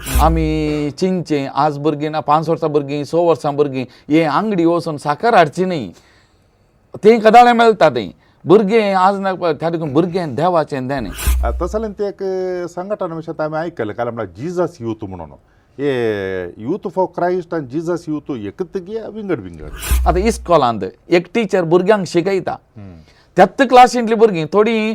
आम्ही चिंचे आज भुरगीं ना 5 वर्सां भुरगीं 6 वर्सां भुरगीं हे अंगडी वचून साखर हाडची न्ही ते कदाळे मेळटा ते भुरगे आज ना त्या देखून भुरगें देवाचें देणे तसं ते एक संघटना विषयात आम्ही ऐकलं काय म्हणा जीजस यूथ म्हणून हे यूथ फॉर क्राइस्ट आणि जीजस यूथ एकत्र घे विंगड विंगड आतां इस्कॉलांत एक टीचर भुरग्यांक शिकयता 10th क्लासींतलीं भुरगीं थोडीं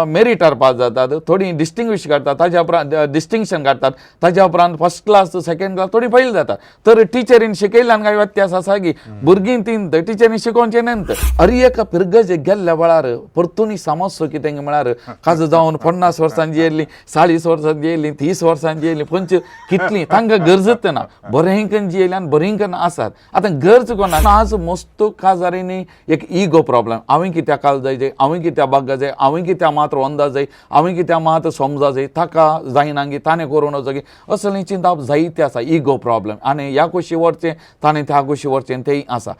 मेरिटार पास जातात थोडीं डिस्टिंग्वीश काडटात ताज्या उपरांत डिस्टिंक्शन काडटात ताज्या उपरांत फर्स्ट क्लास सेकंड क्लास थोडीं फेल जातात तर टिचरीन शिकयल्यान काय व्यत्यास आसा की भुरगीं तीन टिचरीन शिकोवचें न्हय अरे एका पिरगजे गेल्ल्या वेळार परतून समस्या कितें म्हळ्यार काजू जावन 50 वर्सांची येयल्लीं 40 वर्सांची येयल्लीं 30 वर्सांची येयल्लीं पंच कितलीं तांकां गरजच ना बरेंकन जी येयल्यान बरेंकन आसात आतां गरज कोणा आज मस्तो काजारींनी एक इगो प्रॉब्लेम हांवें कित्याक काल जाय हांवें कित्याक बागा जाय हांवें कित्याक मात वंदा जाय हांवें कित्याक मात समजा जाय ताका जायनांगी ताणें करूं नजो असली चिंता जायती आसा इगो प्रॉब्लेम आनी ह्या कुशी व्हरचें ताणें त्या कुशी व्हरचें तेंय आसा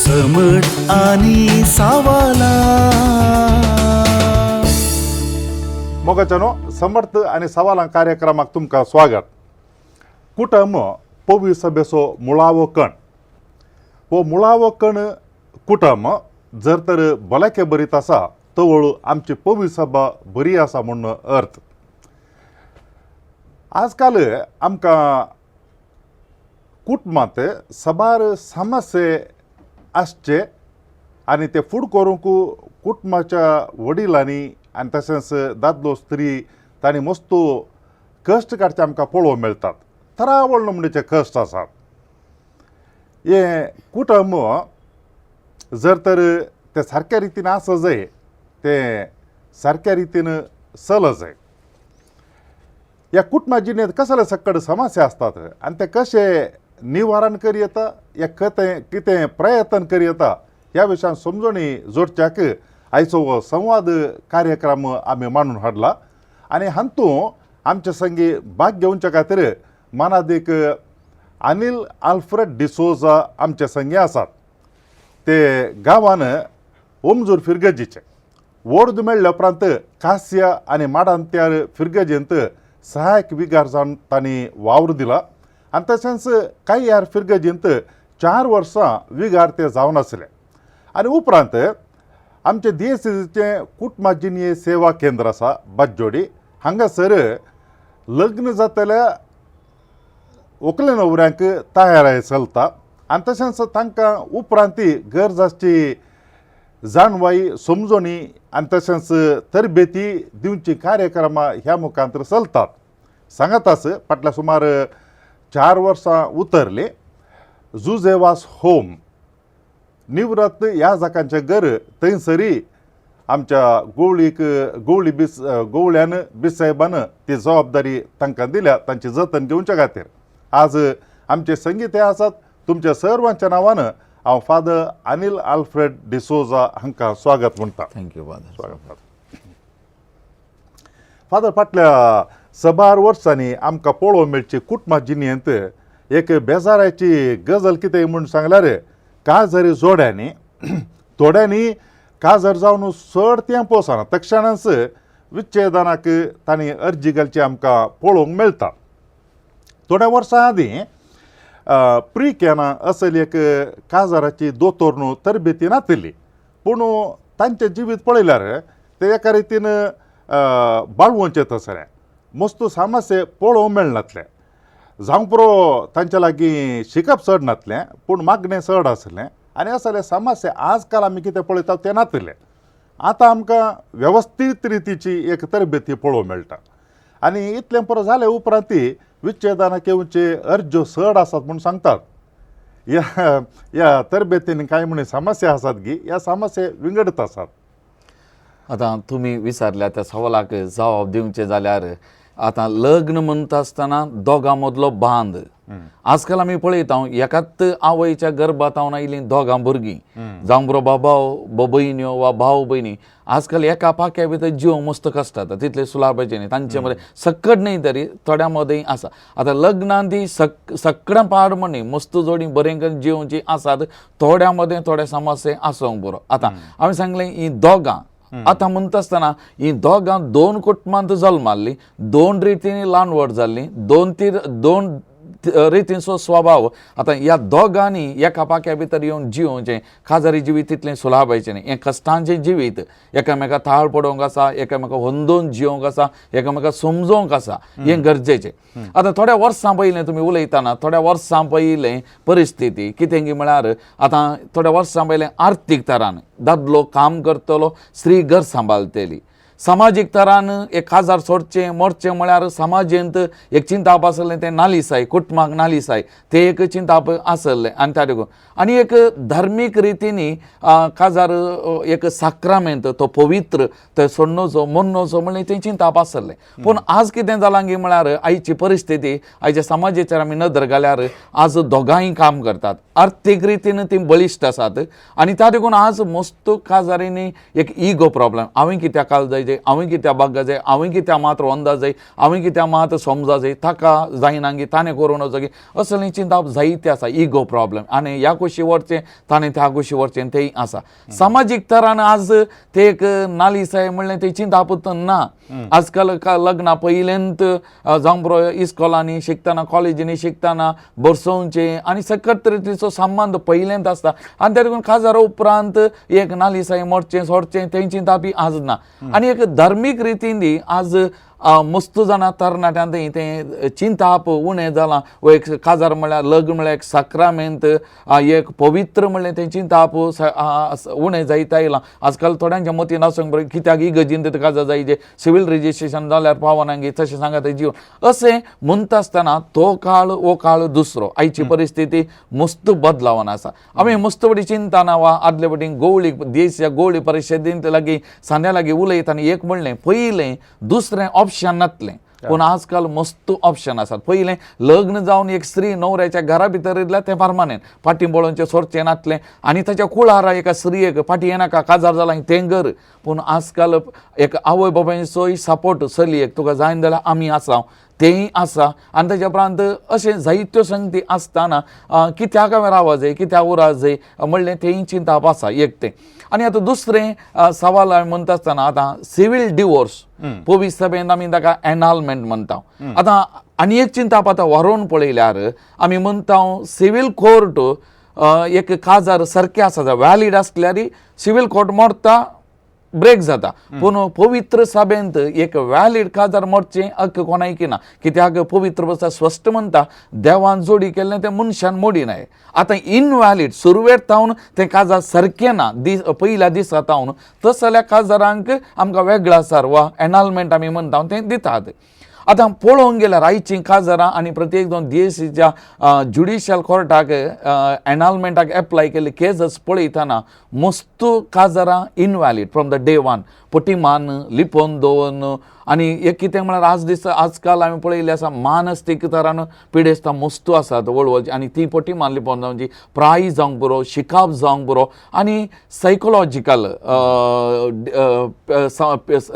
समट आनी सावाला मोगाच्यानो समर्थ आणि सवालां कार्यक्रमाक तुमकां स्वागत कुटुंब पवी सभेचो मुळावो कण वो मुळावो कण कुटुंब जर तर भलायके बरीत आसा तवळू आमची पवी सभा बरी आसा म्हणून अर्थ आजकाल आमकां कुटुंबांत सबार समस्ये आसचे आनी ते फूड करूंक कुटुंबाच्या वडिलांनी आनी तशेंच दादलो स्त्री तांणी मस्तो कश्ट काडचे आमकां पळोवंक मेळटात तरावळ नमुनेचे कश्ट आसात हे कुटुंब जर तर ते सारक्या रितीन आसा जाय ते सारक्या रितीन चल जाय ह्या कुटुंबा जिणेंत कसले सक्कड समस्या असतात आनी ते कशे निवारण करी येता या कितें प्रयत्न करी येता ह्या विशयान समजणी जोडच्याक आयचो हो संवाद कार्यक्रम आमी मांडून हाडला आनी हातूंत आमचे संगी भाग घेवचे खातीर मनादीक अनिल आल्फ्रेड डिसोजा आमचे संगी आसात ते गांवान ओमजूर फिरगजीचे वोर्द मेळ्ळ्या उपरांत कास्या आनी माडांत्यार फिरगजेंत सहायक विगार जावन तांणी वावर दिला आनी तशेंच कांय ह्या फिरगजींत 4 वर्सां विगार ते जावन आसले आनी उपरांत आमचे DSCचे कुटुंबाजिनीय सेवा केंद्र आसा बाजोडी हांगासर लग्न जातल्या व्हंकले न्हवऱ्यांक तयाराय चलता आनी तशेंच तांकां उपरांती गरज आसची जाणवाई समजणी आनी तशेंच तरबेती दिवची कार्यक्रमां ह्या मुखांतर चलतात सांगातास फाटल्या सुमार 4 वर्सां उतरले जुजेवास होम निवृत्त ह्या जाकांचे घर थंयसरी आमच्या गवळ्यान बिसाहेबान ती जबाबदारी तांकां दिल्या तांची जतन घेवच्या खातीर आज आमचे संगीत हे आसात तुमच्या सर्वांच्या नांवान हांव फादर अनिल आल्फ्रेड डिसोजा हांकां स्वागत म्हणटा थँक्यू स्वागत फादर फाटल्या सबार वर्सांनी आमकां पळोवंक मेळची कुटुंबा जिणेंत एक बेजाराची गजल कितें म्हूण सांगल्यार काजरी जोड्यांनी थोड्यांनी काजर जावन चड तेंप वचना तक्षणाच विच्छेदनाक तांणी अर्जी घालची आमकां पळोवंक मेळटा थोड्या वर्सां आदीं प्री कॅना असली एक काजराची दोतोर न्हू तरबेती नातिल्ली पूण तांचें जिवीत पळयल्यार ते एका रितीन बाळवंचें तसलें मस्तो समस्ये पळोवंक मेळनातले जावंक पुरो तांचे लागीं शिकप चड नासलें पूण मागणें चड आसलें आनी असले समस्या आजकाल आमी कितें पळयता तें नातिल्लें आतां आमकां वेवस्थीत रितीची एक तरबेती पळोवंक मेळटा आनी इतलें पुरो जाले उपरांत विच्छेदनाक येवचे अर्ज्यो चड आसात म्हूण सांगतात ह्या तरबेतीन कांय म्हणी समस्या आसात गी ह्या समस्ये विंगडत आसात आतां तुमी विचारल्या त्या सवालाक जबाब दिवचे जाल्यार आतां लग्न म्हणटा आसतना दोगां मदलो बांद आजकाल आमी पळयता एकाच आवयच्या गर्भांत आयलीं दोगां भुरगीं जावं बरो बाबा भयण्यो वा भाव भयणी आजकाल एका पाक्या भितर जीव मस्त कश्ट जाता तितले सुलाभाचे न्ही तांचे मदें सक्कड न्ही तरी थोड्या मदें आसा आतां लग्नांत ही सक्कडां पाड म्हणी मस्त जोडी बरें जीवची आसात थोड्या मदें थोडे समस्या आसूंक बरो आतां हांवें सांगलें ही दोगां आतां म्हणटा आसतना ही दोगां दोन कुटुंबांत जल्माल्लीं, दोन रितींनी ल्हान व्हड जाल्लीं, दोन रितींचो स्वभाव. आतां ह्या दोगांनी एका पाक्या भितर येवन जिवोवचें. काजारी जिवीत तितलें सुलाभायचें न्ही. हें कश्टांचें जिवीत, एकामेका थाळ पडोवंक आसा, एकामेका होंदोवन जिवंक आसा, एकामेका समजोवंक आसा, हें गरजेचें. आतां थोड्या वर्सां पयलें तुमी उलयतना थोड्या वर्सां पयलें परिस्थिती कितें गी म्हळ्यार आतां थोड्या वर्सां पयलें आर्थीक तरान दादलो काम करतलो, स्त्री घर सांबाळटली. सामाजीक तरान एक काजार सोडचें मरचें म्हळ्यार समाजेंत एक चिंताप आसलें तें नालिसाय, कुटुंबाक नालिसाय तें एक चिंताप आसलें. आनी त्या देखून आनी एक धार्मीक रितींनी काजार एक साक्रामेंत तो पवित्र तो सोडनोचो मरनोचो म्हणलें तें चिंताप आसलें. पूण आज कितें जालां गी म्हळ्यार आयची परिस्थिती आयच्या समाजाचेर आमी नदर घाल्यार आज दोगांय काम करतात. आर्थीक रितीन ती बळिश्ट आसात आनी त्या देखून आज मस्तो काजारींनी एक इगो प्रॉब्लेम. हांवें कित्याक काल जाय, हांवें कित्याक बागा जाय, हांवें कित्याक मात रोंदा जाय, हांवें कित्याक मात समजा जाय, ताका जायना गी, ताणें करूं नजो गी, असलीं चिंता जायती आसा. इगो प्रॉब्लेम आनी ह्या कुशी व्हरचें ताणें त्या कुशी व्हरचें तेंय आसा. सामाजीक तरान आज ते एक नालिसाय म्हणलें तें चिंतापूत ना. आजकाल लग्ना पयलेंत जावं बरो इस्कॉलांनी शिकतना कॉलेजींनी शिकतना बसोवचें आनी सकट रितीचो संबंद पयलेंत आसता. आनी त्या देखून काजारा उपरांत एक नालिसाय मरचें सोडचें तें चिंतापी आज ना. आनी एक धार्मीक रितींनी आज मस्त जाणां तरणाट्यांत तें चिंताप उणें जालां. वो एक काजार म्हळ्यार लग्न म्हळ्यार एक साक्रामेंत एक पवित्र म्हणलें तें चिंताप उणें जायता येयलां. आजकाल थोड्यांच्या मतीन आसूंक बरें कित्याक इगर्जींत काजार जाय जे सिवील रेजिस्ट्रेशन जाल्यार पावना गी तशें सांगा तें जीव अशें म्हणटा आसतना तो काळ वो काळ दुसरो. आयची परिस्थिती मस्त बदलावन आसा. आमी मस्त बडी चिंता ना वा आदले वटेन गवळी देशच्या गवळी परिशदेंत लागीं सांद्या लागीं उलयतना एक म्हणलें पयलें दुसरें ऑप्शन नासलें. पूण आजकाल मस्त ऑप्शन आसात. पयलें लग्न जावन एक स्त्री न्हवऱ्याच्या घरा भितर येयल्यार तें परमानेंट फाटीं बळोवचें सोडचें नासलें आनी ताच्या कुळारा एका स्त्रियेक फाटीं येनाका काजार जालां तें घर. पूण आजकाल एक आवय बाबायचोय सपोर्ट चलयेक तुका जायना जाल्यार आमी आसा तेंय आसा. आनी ताच्या उपरांत अशें जायत्यो संगती आसतना कित्याक हांवें रावो जाय, कित्याक उरा जाय म्हणलें तेंय चिंताप आसा एक तें. आनी आतां दुसरें सवाल हांवें म्हणटा आसतना आतां सिवील डिवोर्स पवीस सभेंत आमी ताका एनालमेंट म्हणटा. आतां आनी एक चिंताप आतां व्हरोन पळयल्यार आमी म्हणटा सिवील कोर्ट एक काजार सारकें आसा जाल्यार वॅलीड आसल्यार सिवील कोर्ट मोडटा ब्रेक जाता. पूण पवित्र सभेंत एक वॅलीड काजार मरचें हक्क कोणायकी ना. कित्याक पवित्र पुस्तक स्पश्ट म्हणटा देवान जोडी केल्लें तें मनशान मोडिनाय. आतां इनवॅलीड सुरवेर तावन तें काजार सारकें ना पयल्या दिसा तावन तस जाल्यार काजारांक आमकां वेगळो आसार वा एनालमेंट आमी म्हणटा तें दितात. आतां पळोवंक गेल्यार आयचीं काजारां आनी प्रत्येक दोन देशाच्या ज्युडिशियल कोर्टाक एनालमेंटाक एप्लाय केल्ले केसीस पळयतना मस्तो काजारां इनवॅलीड फ्रॉम द डे वन पटीमान लिपोवन दवरून आनी एक कितें म्हळ्यार आजकाल आमी पळयलें आसा मानसीक तरान पिडेस्तां मस्तो आसात वळवळची आनी ती पटीमान लिपोवन जावची प्रायज जावंक बरो शिकाप जावंक बरो आनी सायकोलॉजिकल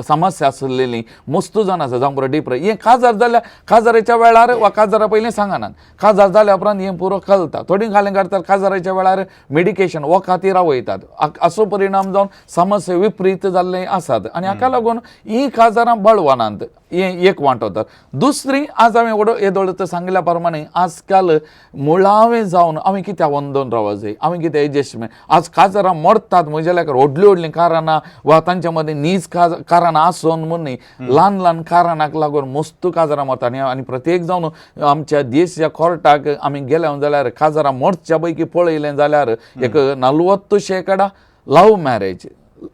समस्या आसलेलीं मस्तो जाण आसा जावंक बरो डिप्रेशन. हें काजार जाल्यार काजाराच्या वेळार वा काजारा पयलें सांगनात. काजार जाल्या उपरांत हें पुरो कळटा. थोडीं घालें करतात काजाराच्या वेळार मेडिकेशन वो खातीर वयतात. असो परिणाम जावन समस्या विपरीत जाल्ले आसात आनी हाका लागून हीं काजारां बळवनांत हें एक वांटो. दुसरी आज हांवें येदोळत सांगल्या प्रमाणे आजकाल मुळावें जावन हांवें कित्याक वंदोवन रावो जाय, हांवें कितें एडजस्टमेंट. आज काजारां मरतात म्हज्या लेकार व्हडलीं कारणां वा तांच्या मदीं नीज कारणां आसून म्हूण न्ही ल्हान ल्हान कारणाक लागून मस्त काजारां मरतात. आनी प्रत्येक जावन आमच्या देशाच्या कोर्टाक आमी गेले जाल्यार काजारां मरच्या पैकी पळयलें जाल्यार एक 40% लव मॅरेज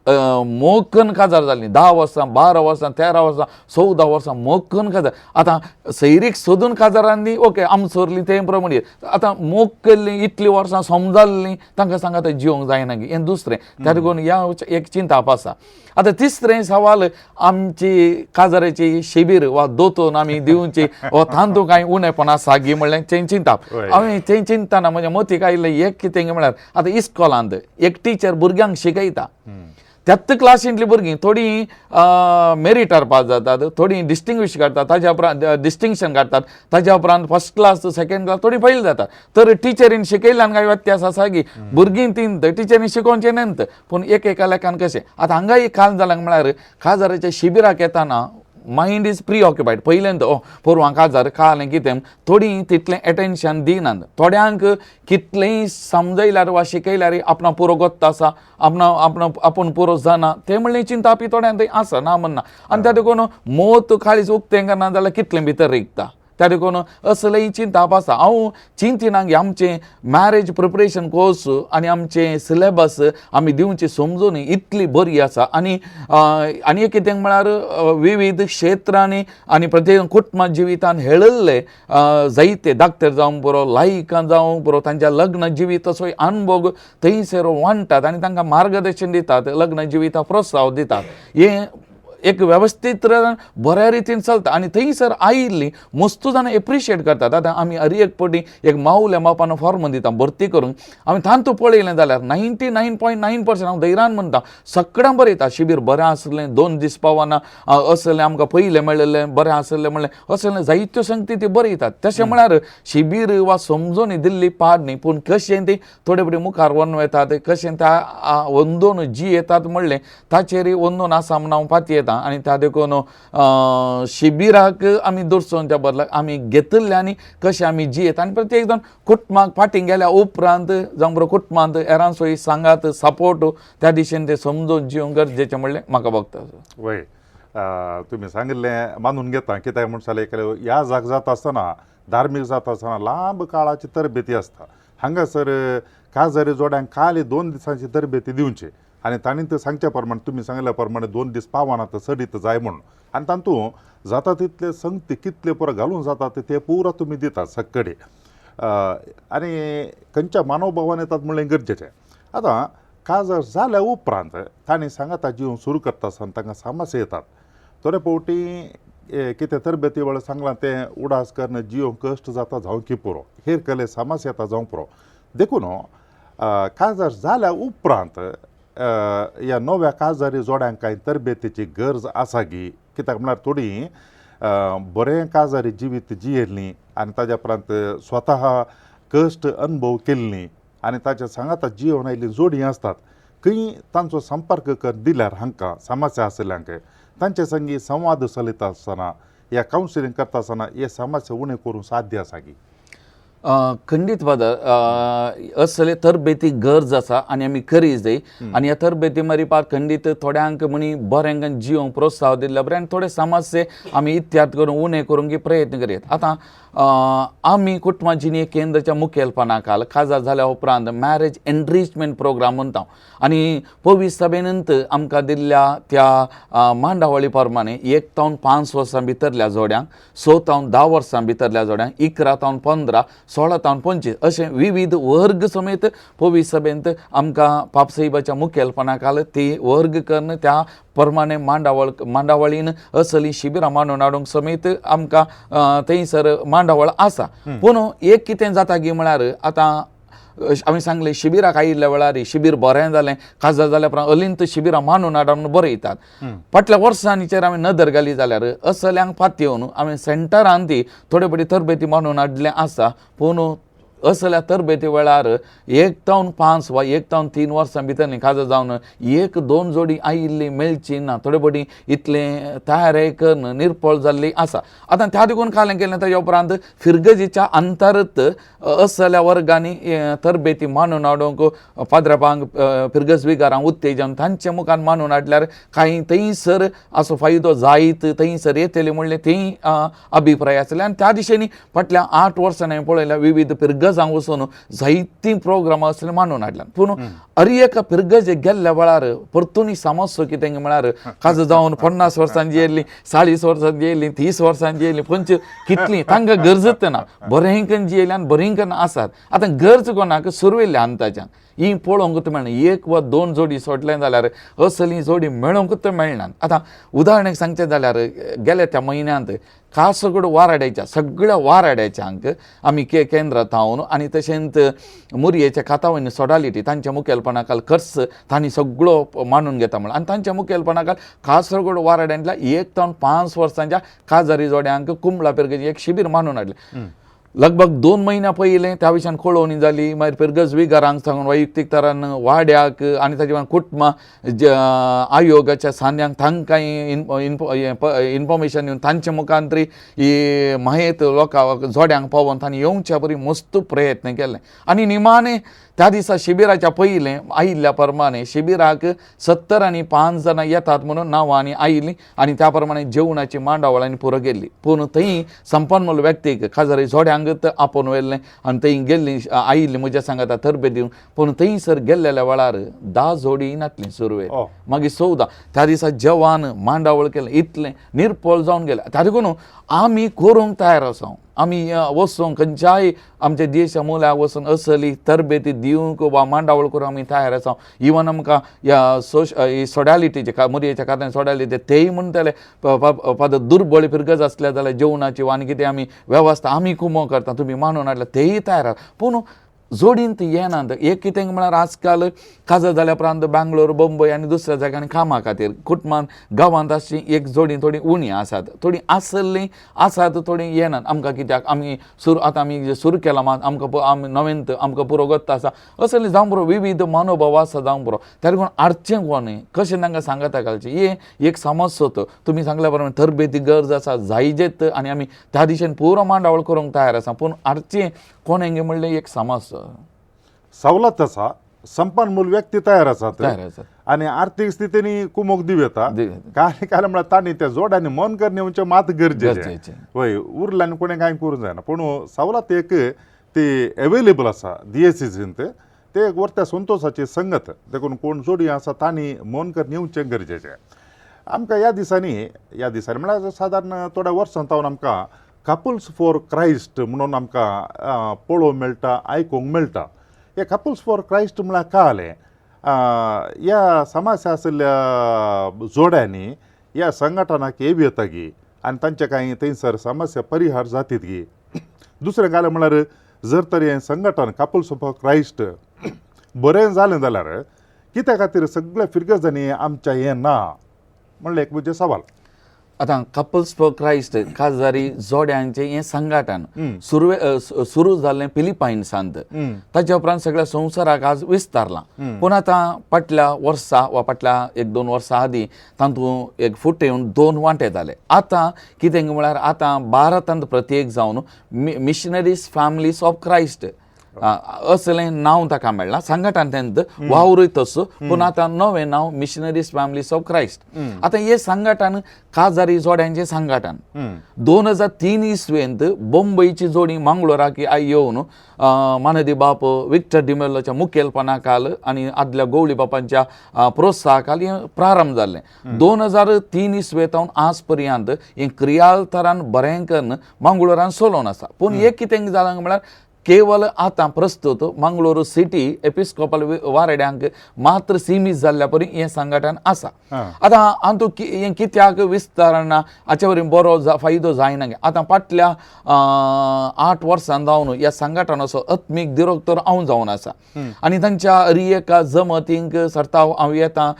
मोकन काजार जाल्लीं 10 वर्सां 12 वर्सां 13 वर्सां 14 वर्सां मोकन काजार. आतां सैरीक सोदून काजारांनी ओके आमचोरलीं तें प्रमाणे आतां मोग केल्लीं इतलीं वर्सां समजाल्लीं तांकां सांगात जिवंक जायना गी हें दुसरें. त्या देखून ह्या एक चिंताप आसा. आतां तिसरें सवाल आमची काजाराची शिबीर वा दोतोन आमी दिवची वा तांतूंक कांय उणेपण आसा गी म्हणलें तें चिंताप. हांवें तें चिंतना म्हज्या मतीक आयिल्लें एक कितें म्हळ्यार आतां इस्कॉलांत एक टिचर भुरग्यांक शिकयता त्यात क्लासींतली भुरगीं थोडी मेरिटार पास जातात, थोडी डिस्टिंग्विश काडटात, ताज्या उपरांत डिस्टिंक्शन काडटात, ताज्या उपरांत फर्स्ट क्लास सेकंड क्लास थोडी फेल जातात. तर टिचरीन शिकयल्यान काय व्यत्यास आसा की भुरगीं तीन टिचरीन शिकोवचें न्हय, पूण एका लेखान कशें. आतां हांगा एक काल जालां म्हळ्यार काजाराच्या शिबिराक येताना मायंड इज प्री ऑक्युपायड. पयलेंत पोरवां काजार कालें कितें थोडी तितलें एटेन्शन दिनात. थोड्यांक कितलेंय समजयल्यार वा शिकयल्यार आपणा पुरो गोत्त आसा, आपूण पुरो जाना तें म्हणलें चिंता बी थोड्यांक आसा ना म्हणना. आनी त्या देखून मोत काळीज उक्तें करना जाल्यार कितलें भितर रिगता. त्या देखून असलें चिंताप आसा. हांव चिंतिना की आमचें मॅरेज प्रिपरेशन कोर्स आनी आमचें सिलेबस आमी दिवची समजून इतली बरी आसा. आनी एक कितें म्हळ्यार विविध क्षेत्रांनी आनी प्रत्येक कुटुंब जिवितान हेळिल्ले जायते धाकटे जावं पुरो लायकां जावं पुरो तांच्या लग्न जिवीत असो अनुभव थंयसर वांडटात आनी तांकां मार्गदर्शन दितात, लग्न जिविता प्रोत्साहन दितात. हें एक व्यवस्थीत बऱ्या रितीन चलता आनी थंयसर आयिल्लीं मस्तू जाणां एप्रिशिएट करतात. आतां आमी हर एक पटी एक मावल्या मापान फॉर्म दिता भरती करूंक. हांवें तांतू पळयलें जाल्यार 99.9% हांव धैर्यान म्हणटा सगळ्यां बरें येता. शिबीर बरें आसलें, 2 दीस पावना असलें आमकां पयलें मेळिल्लें बरें आसलें म्हणलें असलें जायत्यो संगती ती बरी येतात. तशें म्हळ्यार शिबीर वा समजून दिल्ली पाड न्ही, पूण कशें ती थोडे फुडें मुखार वन्न येतात, कशें त्या वंदोन जी येतात म्हणलें ताचेर वंदोन आसा म्हूण हांव पातयेता. आनी त्या देखून शिबिराक आमी दर्शोवच्या बदला आमी घेतिल्ल्यानी कशें आमी जियेता आनी प्रत्येक जाण कुटुंबाक फाटीं गेल्या उपरांत जावं बरो कुटुंबांत एरांसोय सांगात सपोर्ट त्या दिशेन ते समजून जिवंक गरजेचें म्हणलें म्हाका बगता. वय तुम्ही सांगिल्लें मानून घेता. कित्याक म्हण सांगलें ह्या जाग जाता आसतना धार्मीक जाता आसतना लांब काळाची तरबेती आसता. हांगासर काजारी जोड्यांक खाली 2 दिसांची तरबेती दिवची आनी तांणी ते सांगच्या प्रमाणे तुमी सांगल्या प्रमाणे 2 दीस पावना तर सडीत जाय म्हणून. आनी तातूंत जाता तितले संगती कितले पुरो घालून जाता ते पुरो तुमी दितात सक्कडे आनी खंयच्या मानवभावान येतात म्हणलें गरजेचें. आतां काजार जाल्या उपरांत तांणी सांगाता जिवन सुरू करता आसतना तांकां समस्या येतात. थोडे फावटी कितें तरबेती वेळा सांगलां तें उडास करणं जिवन कश्ट जाता जावं की पुरो हेर कसले समस्या येता जावं पुरो. देखून काजार जाल्या उपरांत ह्या नव्या काजारी जोड्यांक कांय तरबेतीची गरज आसा की. कित्याक म्हळ्यार थोडीं बरें काजारी जिवीत जियेल्लीं आनी ताज्या उपरांत स्वता कश्ट अनुभव केल्लीं आनी ताच्या सांगाता जिवन आयिल्लीं जोडीं आसतात. खंय तांचो संपर्क कर दिल्यार हांकां समस्या आशिल्ल्यांक तांचे संगी संवाद चलयता आसतना या कावन्सिलींग करता आसतना हे समस्या उणें करूंक साध्य आसा की. खंडीत फादर असले तरबेती गरज आसा आनी आमी करीच जाय. आनी ह्या तरबेती मारिपाक खंडीत थोड्यांक म्हणी बऱ्यांक जिवंक प्रोत्साहन दिल्ले बरें आनी थोडे समस्ये आमी इत्याद करून उणें करूंक प्रयत्न करीत. आतां आमी कुटुंबाजिनी केंद्राच्या मुखेलपणा खाल काजार जाल्या उपरांत मॅरेज एनरिचमेंट प्रोग्राम म्हणटा आनी पवीस सभेनंत आमकां दिल्ल्या त्या मांडावळी प्रमाणे 1 तावन 5 वर्सां भितरल्या जोड्यांक, 6 तावन 10 वर्सां भितरल्या जोड्यांक, 11 तावन 15, 16 तावन 25 अशें विविध वर्ग समेत पवीस सभेंत आमकां पापसाहेबाच्या मुखेलपणा खाल ती वर्ग करून त्या प्रमाणे मांडावळीन असली शिबिरां मांडून हाडूंक समेत आमकां थंयसर मांडावळ आसा. पूण एक कितें जाता की म्हळ्यार आतां आमी सांगलें शिबिराक आयिल्ल्या वेळार शिबीर बरें जालें काजार जाल्या उपरांत अलिंत शिबिरां मांडून हाडून बरें येतात. फाटल्या वर्सांनीचेर आमी नदर घाली जाल्यार असल्यांक पातयेवन आमी सेंटरान ती थोडे फावटी तरबेती मांडून हाडलें आसा. पूण असल्या तरबेती वेळार 1 तावन 5 वा 1 तावन 3 वर्सां भितर काजार जावन 1-2 जोडी आयिल्ली मेळची ना. थोडे फावटी इतलें तयारी करून निर्पळ जाल्ली आसा. आतां त्या देखून कालें केलें ताच्या उपरांत फिरगजीच्या अंतर्गत असल्या वर्गांनी तरबेती मांडून हाडूंक पाद्रपांक फिरगज विगारांक उत्तेजन तांचे मुखार मांडून हाडल्यार कांय थंयसर असो फायदो जायत थंयसर येतले म्हणलें थंय अभिप्राय आसले. आनी त्या दिशेनी फाटल्या 8 वर्सांनी हांवें पळयल्यार विविध फिरगज हांव वचून जायतीं प्रोग्रामां असले मांडून हाडल्यात. पूण अरी एका फिरगज गेल्ल्या वेळार परतून समस्या कितें म्हळ्यार काजार जावन 50 वर्सांची येयल्लीं, 40 वर्सांची येयल्लीं, 30 वर्सांची येयल्लीं, पंच कितलीं तांकां गरजच ना. बरेंकन जियेलीं आनी बरेंकन आसात. आतां गरज कोणाक सुरवेल्ल्या अंताच्यान ही पळोवंकूच मेळना. 1 वा 2 जोडी सोडलें जाल्यार असली जोडी मेळोवंकूच मेळनात. आतां उदाहरणाक सांगचें जाल्यार गेल्या त्या म्हयन्यांत खासकड वाराड्याच्या सगळ्या वाराड्याच्या अंक आमी केंद्रात हांवन आनी तशेंच मुरयेच्या खातावयनी सोडालिटी तांच्या मुखेलपणाखाल खर्च तांणी सगळो मांडून घेता म्हणून आनी तांच्या मुखेलपणाखाल खासकड वाराड्यांतल्या 1 ते 5 वर्सांच्या काजारी जोड्यांक कुंबळा पिरगेची एक शिबीर मांडून हाडलें. लगभग 2 महिन्या पयलें त्या विशयान खोळवणी जाली. मागीर पिरगजवी घरांक सांगून वैयक्तीक तरान वाड्याक आनी ताजे कुटुंबा आयोगाच्या सान्यांक तांकांय इन्फॉर्मेशन दिवन तांचे मुखांतरी ही माहीत लोकांक जोड्यांक पावोवन तांणी येवच्या परी मस्त प्रयत्न केले. आनी निमाणे त्या दिसा शिबिराच्या पयलें आयिल्ल्या प्रमाणे शिबिराक 70 आनी 5 जाणां येतात म्हणून नांवां आनी आयिल्लीं आनी त्या प्रमाणे जेवणाची मांडावळांनी पुरो गेल्ली. पूण थंय संपन्मूल व्यक्तीक खाजारी जोड्यांक आपोवन व्हेल्लें आनी थंय गेल्लीं आयिल्लीं म्हज्या सांगाता तरबेत दिवन. पूण थंयसर गेल्लेल्या वेळार 10 जोडी नातलीं सुरवेर. मागीर 14 त्या दिसा जेवण मांडावळ केलें इतलें निर्पोळ जावन गेलें. त्या देखून आमी करूंक तयार आसा. आमी वचूंक खंयच्याय आमच्या देशा मुल्याक वचून असली तरबेती दिवंक वा मांडावळ करूंक आमी तयार आसा. इवन आमकां ह्या सोडालिटीचे मुरयेच्या खात्यान सोडालिटी तेय म्हणटले पद दुर्बळ पिरगज आसल्या जाल्यार जेवणाची वा आनी कितें आमी वेवस्था आमी कुमो करता तुमी मांडून हाडल्या तेय तयार आसा. पूण जोडींत येनात. एक कितें म्हळ्यार आजकाल काजार जाल्या उपरांत बँगलोर बंबय आनी दुसऱ्या जाग्यांनी कामा खातीर कुटुंबान गांवांत अशी एक जोडी थोडी उणी आसात. थोडी आसलीं आसात थोडी येनात. आमकां कित्याक आमी आतां आमी सुरू केलां मात आमकां आमी नवेंत आमकां पुरो गत्त आसा असली जावं पुरो विविध मनोभाव आसा जावं पुरो. त्या देखून हाडचें कोणें कशें तांकां सांगता घालचें हे एक समस्या तो. तुमी सांगल्या प्रमाणे तरबेती गरज आसा जायजेत आनी आमी त्या दिशेन पुरो मांडावळ करूंक तयार आसा. पूण हाडचें कोणें म्हणलें एक समस्या. सवलत आसा संपन्मूल व्यक्ती तयार आसात तयार आसात आनी आर्थीक स्थितीनी कुमोक दिवेता काय काय म्हळ्यार तांणी त्या जोड्यांनी मन करणे म्हणजे मात गरजेचें. वय उरल्यान कोणें कांय करूंक जायना. पूण सवलत एक ती अवेलेबल आसा DSCंत ते एक वर्त्या संतोशाची संगत देखून कोण जोडी आसा तांणी मन करणे येवचें गरजेचें. आमकां ह्या दिसांनी म्हळ्यार सादारण थोड्या वर्सां आमकां कपल्स फॉर क्रायस्ट म्हणून आमकां पळोवंक मेळटा आयकूंक मेळटा. हे कपल्स फॉर क्रायस्ट म्हळ्यार काय जालें ह्या समस्या आशिल्ल्या जोड्यांनी ह्या संघटनाक येवी येता गी आनी तांचे कांय थंयसर समस्या परिहार जातीत गी. दुसरें जालें म्हळ्यार जर तर हें संघटन कपल्स फॉर क्रायस्ट बरें जालें जाल्यार कित्या खातीर सगळ्या फिरगजांनी आमच्या हें ना म्हणलें एक म्हणजे सवाल. आतां कपल्स फॉर क्रायस्ट काजारी जोड्यांचें हें संघटन सुरू जाल्लें फिलिपायन्सांत. ताच्या उपरांत सगळ्या संवसाराक आज विस्तारलां. पूण आतां फाटल्या वर्सा वा फाटल्या 1-2 वर्सां आदीं तातूंत एक फुटे येवन 2 वांटे जाले. आतां कितें म्हळ्यार आतां भारतांत प्रत्येक जावन मिशनरीज फॅमिलीज ऑफ क्रायस्ट असलें नांव ताका मेळ्ळां. संघटन तेंत वावरूय तसो पूण आतां नवें नांव मिशनरीज फॅमिलीज ऑफ क्रायस्ट. आतां हें संघटन काजारी जोड्यांचें संघटन 2003 इसवेंत बंबईची जोडी मंगळुराक येवन मानदी बाप विक्टर डिमेलोच्या मुखेलपणाखाल आनी आदल्या गवळी बापांच्या प्रोत्साहकाल हें प्रारंभ जाल्लें. 2003 इसवेंतावन आज पर्यंत हें क्रियाल तरान बरें करून मंगळुरान चलोवन आसा. पूण एक कितें जालां म्हळ्यार केवल आतां प्रस्तुत मंगळूर सिटी एपिस्कोपल वारेड्यांक मात्र सीमीत जाल्ल्या परी हें संघटन आसा. आतां हातूंत हें कित्याक विस्तारना हाचे वरवीं बरो फायदो जायना. आतां फाटल्या 8 वर्सां जावन ह्या संघटनाचो आत्मीक डिरेक्टर हांव जावन आसा आनी तांच्या रियेका जमतींक सरताव हांव येता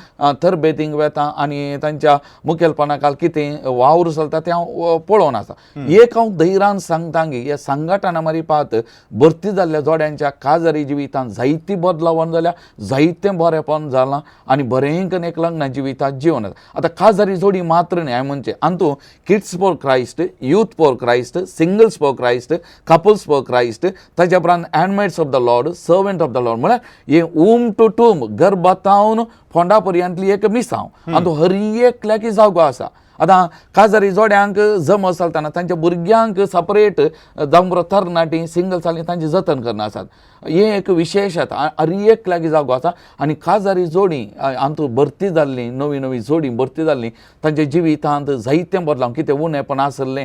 तरबेतींक वेता आनी तांच्या मुखेलपणाखाल कितें वावर चलता तें हांव पळोवन आसा. एक हांव धैर्यान सांगता की ह्या संघटना मारी पात भरती जाल्ल्या जोड्यांच्या काजारी जिवितांत जायती बदलावण जाल्या जायतें बरेंपण जालां आनी बरें करून एक लग्न जिवितांत जिवन आसा. आतां काजारी जोडी मात्र न्ही हांवें म्हणचें हातूंत kids for Christ youth for Christ singles for Christ couples for Christ ताच्या उपरांत handmaids of the lord servant of the lord म्हळ्यार हे ऊम टू टूम घर बतावन फोंडा पर्यंतली एक मिसांव आनी तो हर एकल्याकी जागो आसा. आतां काजारी जोड्यांक जम चलतना तांच्या भुरग्यांक सपरेट जावं बरो तरणाटी सिंगल्स जालीं तांची जतन करना आसात. हें एक विशेशत हर एक लागीं जागो आसा आनी काजारी जोडी हातूंत भरती जाल्ली नवी जोडी भरती जाल्ली तांच्या जिवितांत जायतें बदलाव कितें उणेंपण आसलें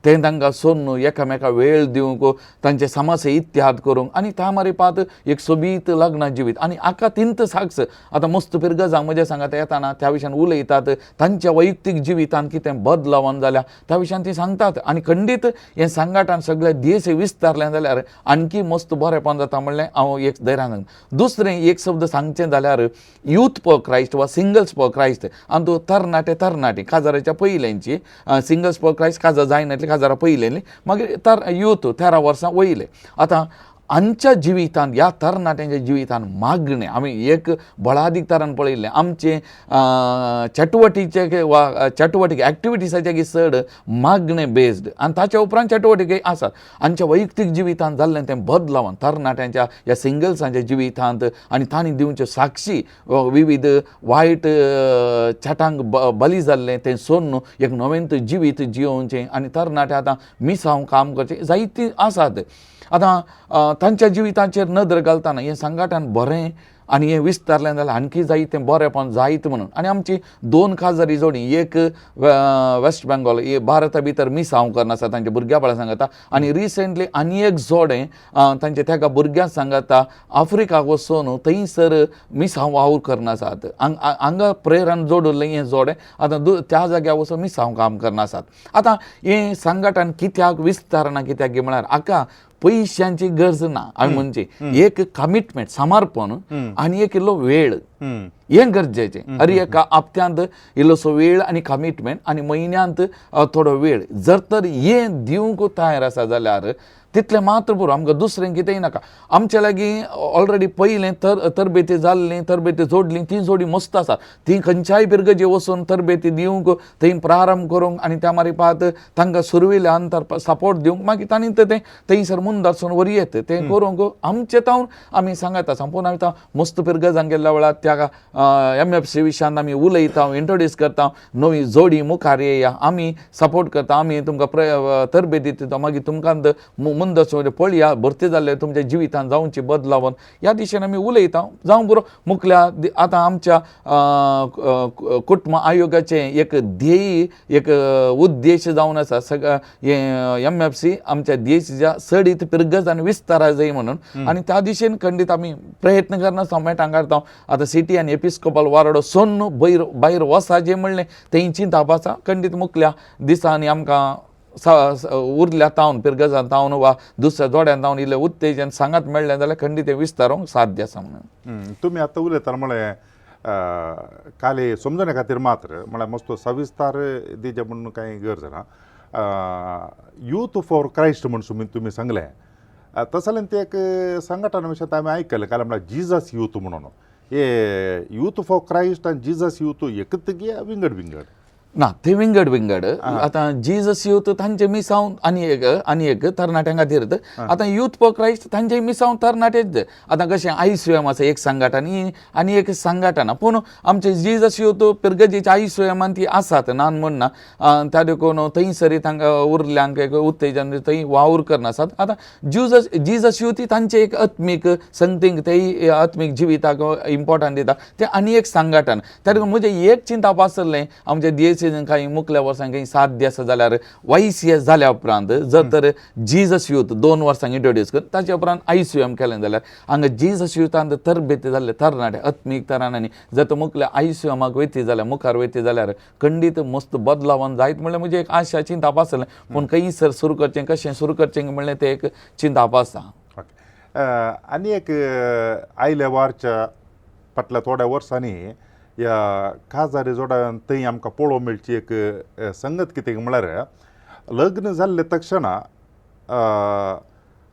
तें तांकां सोडून एकामेकाक वेळ दिवंक तांचे समस्या इत्याद करूंक आनी त्या मारीपात एक सोबीत लग्न जिवीत आनी हाका तिंत साक्ष आतां मस्त पिरगजांक म्हज्या सांगात येताना त्या विशयान उलयतात तांच्या वैयक्तीक जिवितांत जिवितान कितें बदलावन जाल्या त्या विशयान ती सांगतात आनी खंडीत हें सांगाटान सगळे देश विस्तारलें जाल्यार आणकी मस्त बरेंपण जाता म्हणलें हांव एक धैर्यान सांगता. दुसरें एक शब्द सांगचें जाल्यार यूथ फॉर क्रायस्ट वा सिंगल्स फॉर क्रायस्ट हातूं तरणाटी काजाराच्या पयल्यांची सिंगल्स फॉर क्रायस्ट काजार जायनातली काजारां पयलेली मागीर यूथ 13 वर्सां वयले. आतां आमच्या जिवितांत ह्या तरणाट्यांच्या जिवितांत मागणें आमी एक बळादीक तरान पळयल्लें आमचे चटवटीचे वा चटवटीक एक्टिविटीसाचे चड मागणें बेस्ड आनी ताच्या उपरांत चटवटीक आसात. आमच्या वैयक्तीक जिवितांत जाल्लें तें बदलावन तरणाट्यांच्या ह्या सिंगल्सांच्या जिवितांत आनी तांणी दिवच्यो साक्षी विविध वायट चटांक बली जाल्लें तें सोडून एक नवें जिवीत जियोवचें आनी तरणाटे आतां मिसांव काम करचें जायतीं आसात. आतां तांच्या जिविताचेर नदर घालतना हें सांगाटान बरें आनी हें विस्तारलें जाल्यार आणखी जायतें बरेंपण जायत म्हणून. आनी आमची 2 काजारी जोडी एक वेस्ट बेंगॉल भारता भितर मिसांव करना आसा तांच्या भुरग्या बाळा सांगता आनी रिसेंटली आनी एक जोडें तांचे तेका भुरग्यांक सांगता आफ्रिकाक वचून थंयसर मिसांव वावर करना आसात. हांगा प्रेरान जोडलें हें जोडें आतां त्या जाग्यार वचून मिसांव काम करना आसात. आतां हें सांगाटान कित्याक विस्तारना कित्याक म्हळ्यार हाका पयशांची गरज ना हांवें म्हणजे एक कमिटमेंट समर्पण आनी एक इल्लो वेळ हें गरजेचें. हर एका हप्त्यांत इल्लोसो वेळ आनी कमिटमेंट आनी म्हयन्यांत थोडो वेळ जर तर हें दिवंक तयार आसा जाल्यार तितलें मात्र पुरो आमकां दुसरें कितेंय नाका. आमचे लागीं ऑलरेडी पयलें तरबेती जाल्ली तरबेती जोडली ती जोडी मस्त आसा. ती खंयच्याय पिरगजे वचून तरबेती दिवंक थंय प्रारंभ करूंक आनी त्या मारीफात तांकां सुरविल्या अंतर सपोर्ट दिवंक मागीर तांणी तें थंयसर मुंदारसून वरयत तें करूंक आमचे तावन आमी सांगता संपूर्ण आमी मस्त पिरगजांक गेल्ल्या वेळार त्या MFC विशयान आमी उलयता इंट्रोड्यूस करता नवी जोडी मुखार येया आमी सपोर्ट करता आमी तुमकां तरबेती दिता मागीर तुमकां मुंदरसून पळया भरती जाल्ले तुमच्या जिवितांत जावची बदलावन ह्या दिशेन आमी उलयता जावं बरो मुखल्या. आतां आमच्या कुटुंब आयोगाचें एक ध्येय एक उद्देश जावन आसा सगळ्या MFC आमच्या देशाच्या सडीत पिरगजान विस्तारा जाय म्हणून आनी त्या दिशेन खंडीत आमी प्रयत्न करना मेळटां काडटा. आतां सिटी आनी एपिस्कोपल वाराडो सोडून भायर वसा जें म्हणलें तें चिंता आसा खंडीत मुखल्या दिसांनी आमकां उरल्या तावन पिरगजान तावन वा दुसऱ्या जोड्यान तावन इल्लें उत्तेजन सांगात मेळ्ळें जाल्यार खंडीत तें विस्तारूंक साध्य आसा म्हणून. तुमी आतां उलयता म्हळ्यार काले समजणे खातीर मात्र म्हळ्यार मस्त सविस्तार दिजे म्हणून कांय गरज ना. यूथ फॉर क्रायस्ट म्हणून तुमी सांगलें तशें जाल्यार ते एक संघटना विशयात आमी आयकलें काल म्हळ्यार जिजस यूथ म्हणून. हे यूथ फॉर क्रायस्ट आनी जिजस यूथ एकच गे विंगड ना ते विंगड आतां जीजस यूथ तांचे मिसांव आनी एक तरणाट्यां खातीर आतां यूथ फॉर क्रायस्ट तांचे मिसांव तरणाटेच. आतां कशें ICM आसा एक संघटन आनी एक संघटना पूण आमचे जीजस यूथ पिरगजेच्या ICMान ती आसात नान म्हणना त्या देखून थंयसरी तांकां उरल्यांक एक उत्तेजन थंय वावर करना आसात. आतां जीजस यूथ तांचे एक आत्मीक संगतींक तेय आत्मीक जिविताक इम्पॉर्टंट दिता ते आनी एक संघटन. त्या देखून म्हजें एक चिंता आसलें आमच्या देश काही मुखल्या वर्सांक काही साध्य आसा जाल्यार YCS जाल्या उपरांत जर तर जीजस यूथ 2 वर्सांक इंट्रोड्यूस कर ताच्या उपरांत ICM केलें जाल्यार हांगा जीजस युथांत तरबेती जाल्ले तरणाटे आत्मीक तरांनी जर तर मुखल्या ICMाक वयती जाल्यार मुखार वयती जाल्यार खंडीत मस्त बदलावन जायत म्हणल्यार म्हजे एक आशा चिंता आसलें पूण खंयसर सुरू करचें कशें सुरू करचें म्हणलें तें एक चिंता आसा. आनी एक आयल्या वारच्या फाटल्या थोड्या वर्सांनी ह्या काजारी जोड्यान थंय आमकां पळोवंक मेळची एक संगत कितें म्हळ्यार लग्न जाल्ले तक्षणा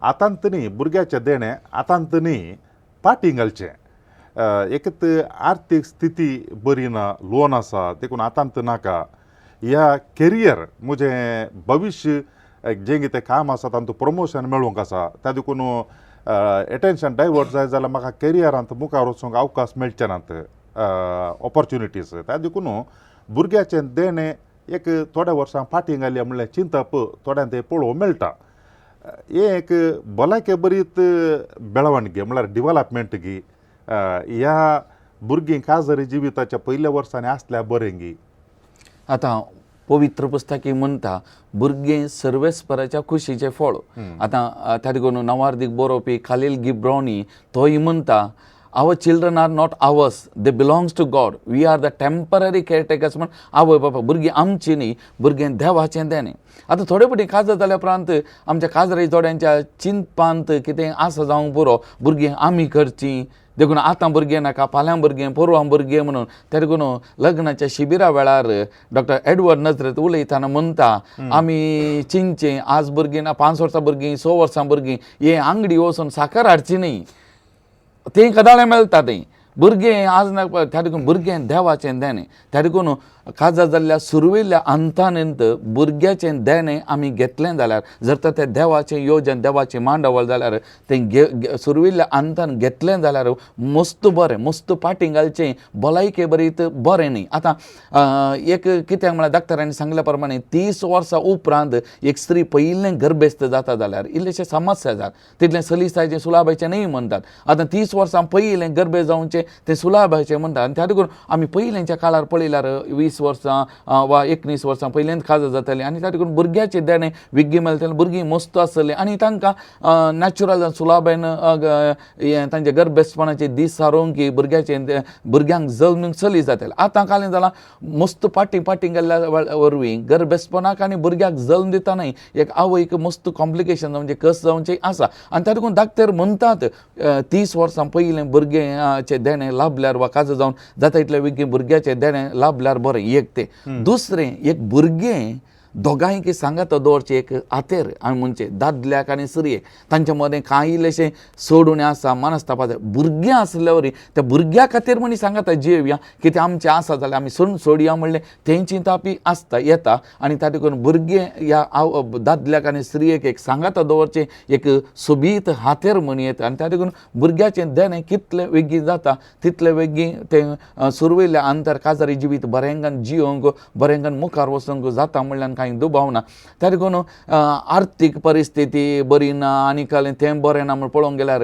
आतांत न्ही भुरग्याचें देणें आतांत न्ही पाटी घालचें. एकत आर्थीक स्थिती बरी ना लोन आसा देखून आतांत नाका ह्या कॅरियर म्हजें भविश्य जें कितें काम आसा तातूंत प्रमोशन मेळूंक आसा त्या देखून एटेन्शन डायवर्ट जाय जाल्यार म्हाका कॅरियरांत मुखार वचूंक अवकाश मेळचे नात ऑपॉर्च्युनिटीज त्या देखून भुरग्याचें देणें एक थोड्या वर्सां फाटीं घाल्या म्हणल्यार चिंता थोड्यांक तें पळोवंक मेळटा. हें एक भलायके बरीत बेळवणगी म्हणल्यार डिवेलॉपमेंट गी ह्या भुरगीं काजारी जिविताच्या पयल्या वर्सांनी आसल्यार बरें गी. आतां पवित्र पुस्तकी म्हणटा भुरगें सर्वेस्पराच्या खुशीचें फळ. आतां त्या देखून नवार्दीक बरोवपी खालील गिब्रावनी तोय म्हणटा our children are not ours, they belongs to God, we are the temporary caretakers म्हण आवय बाबा भुरगीं आमची न्ही, भुरगें देवाचें देणें. आतां थोडे फावटी काजार जाल्या उपरांत आमच्या काजराच्या जोड्यांच्या चिंतपांत कितें आसा जावंक पुरो, भुरगीं आमी करचीं, देखून आतां भुरगें नाका, फाल्यां भुरगें, परवां भुरगें म्हणून. ते देखून लग्नाच्या शिबिरा वेळार डॉक्टर एडवर्ड नजरेत उलयतना म्हणटा आमी चिंतचें, आज भुरगीं ना 5 वर्सां भुरगीं, 6 वर्सां भुरगीं हे आंगडी वचून साकर हाडची न्ही, तें कदाळें मेळटा तें भुरगें आज ना. त्या देखून भुरगें देवाचें देणें. त्या देखून काजार जाल्ल्या सुरवेल्या अंतानंत भुरग्याचें देणें आमी घेतलें जाल्यार, जर तर तें देवाचें योजन, देवाचें मांडवळ जाल्यार तें सुरवेल्या अंतान घेतलें जाल्यार मस्त बरें, मस्त पाटी घालचें, भलायके बरीत बरें न्ही. आतां एक कित्याक म्हळ्यार डॉक्टरांनी सांगल्या प्रमाणे 30 वर्सां उपरांत एक स्त्री पयलें गर्भेस्त जाता जाल्यार इल्लेशे समस्या जाता, तितलें सलिसायचें सुलाभाचें न्ही म्हणटात. आतां 30 वर्सां पयलें गर्भे जावचें तें सुलाभाचें म्हणटात. आनी त्या देखून आमी पयलेंच्या काळार पळयल्यार 20 वर्सां वा 19 वर्सां पयलेंच काजार जातालीं आनी त्या देखून भुरग्याचें देणें विग्गी मेळटालें, भुरगीं मस्त आसतलीं आनी तांकां नॅचरल सुलाभेन तांचे गर्भेस्तपणाचे दीस सारोवंक भुरग्यांक जल्मूंक चली जातालें. आतां कालें जालां मस्त पाटी गेल्ल्या वरवीं गर्भेस्तपणाक आनी भुरग्याक जल्म दितानाय एक आवयक मस्त कॉम्प्लिकेशन म्हणजे कस जावचें आसा. आनी त्या देखून डाक्टर म्हणटात 30 वर्सां पयलें भुरग्याचें देणें लाभल्यार वा काजार जावन जाता इतलें विग्गी भुरग्याचें देणें लाभल्यार बरें. एक तें. दुसरें, एक भुरगें दोगांयक सांगात दवरचें एक आतेर आमी म्हणचे दादल्याक आनी स्त्रियेक तांचे मदें कांय इल्लेशें सोडून आसा, मनस्तापा जाय. भुरगें आसल्या वरी त्या भुरग्या खातीर म्हणी सांगात जियेवया, कितें आमचें आसा जाल्यार आमी सोडया म्हणलें तें चिंतापी आसता येता. आनी त्या देखून भुरगें ह्या दादल्याक आनी स्त्रियेक एक सांगात दवरचें एक सोबीत हातेर म्हण येता. आनी त्या देखून भुरग्याचें देणें कितलें वेगीं जाता तितलें वेगीं तें सुरवेल्या अंतर काजारी जिवीत बरेंगान जियोंक, बरेंगान मुखार वचूंक जाता म्हणल्यार कांय दुबाव ना. त्या देखून आर्थीक परिस्थिती बरी ना आनी कालें तें बरें ना म्हण पळोवंक गेल्यार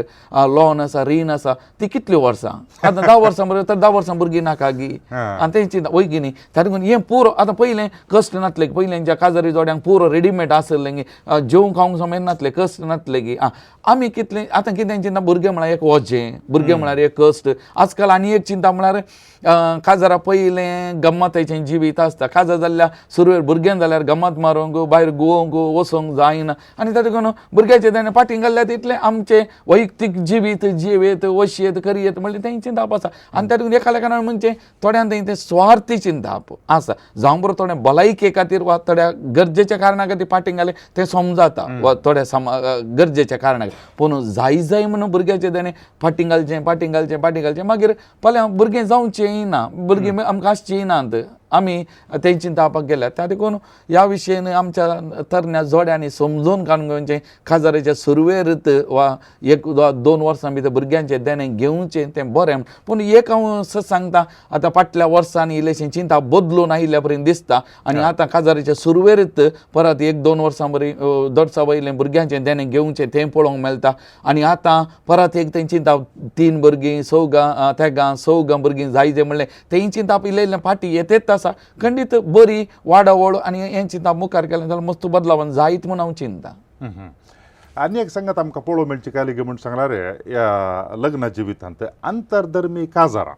लॉन आसा, रीण आसा, ती कितलीं वर्सां. आतां 10 वर्सां बरें तर 10 वर्सां भुरगीं नाका गी आनी तेंची वयगी न्ही. त्या देखून हें पुरो आतां पयलें कश्ट नासलें, पयलेंच्या काजारी जोड्यांक पुरो रेडीमेड आसलें गी, जेवंक खावंक समेत नासलें, कश्ट नासले गी. आमी कितलें आतां कितें चिंता, भुरगें म्हळ्यार एक वजें, भुरगें म्हळ्यार एक कश्ट. आजकाल आनी एक चिंता म्हळ्यार काजारा पयलें गम्मतेचें जिवीत आसता, काजार जाल्ल्या सुरवेर भुरगें जाल्यार गम्मत मारूंक भायर गुवोंक वचोंक जायना. आनी त्या देखून भुरग्याचें देणें फाटीं घाल्ल्या तितलें आमचें वैयक्तीक जिवीत जिवेत वशेत करियेत म्हणलें तें चिंताप आसा. आनी त्या देखून एका लेखान म्हणजे थोड्यांक तें स्वार्थी चिंताप आसा. जावं बरो थोडें भलायके खातीर वा थोड्या गरजेच्या कारणां खातीर फाटीं घालें तें समजाता वा थोड्या गरजेच्या कारणाक. पूण जाय म्हणून भुरग्याचें देणें फाटीं घालचें मागीर फाल्यां भुरगें जावचें ना, भुरगीं आमकां आसचीं नात, आमी तें चिंतापाक गेल्यार. त्या देखून ह्या विशयान आमच्या तरण्या जोड्यांनी समजून काडूंक घेवचें, काजाराच्या सुरवेर वा 1-2 वर्सां भितर भुरग्यांचें देणें घेवचें तें बरें. पूण एक हांव सांगता, आतां फाटल्या वर्सांनी इल्लेशें चिंता बदलून आयिल्ल्या पर्यंत दिसता आनी आतां काजाराच्या सुरवेरीत परत 1-2 वर्सां बरी दोडसा वयलें भुरग्यांचें देणें घेवचें तें पळोवंक मेळटा. आनी आतां परत एक तें चिंता 3 भुरगीं 6 भुरगीं जायचें म्हणलें तें चिंताप इल्लें फाटीं येतेच आसा. खंडीत बरी वाडावळ आनी हें चिंता मुखार केलें जाल्यार मस्त बदलावन जायत म्हूण हांव चिंता. आनी एक सांगात आमकां पळोवंक मेळची काय की म्हण सांगल्यार ह्या लग्ना जिवितांत आंतरधर्मी काजारां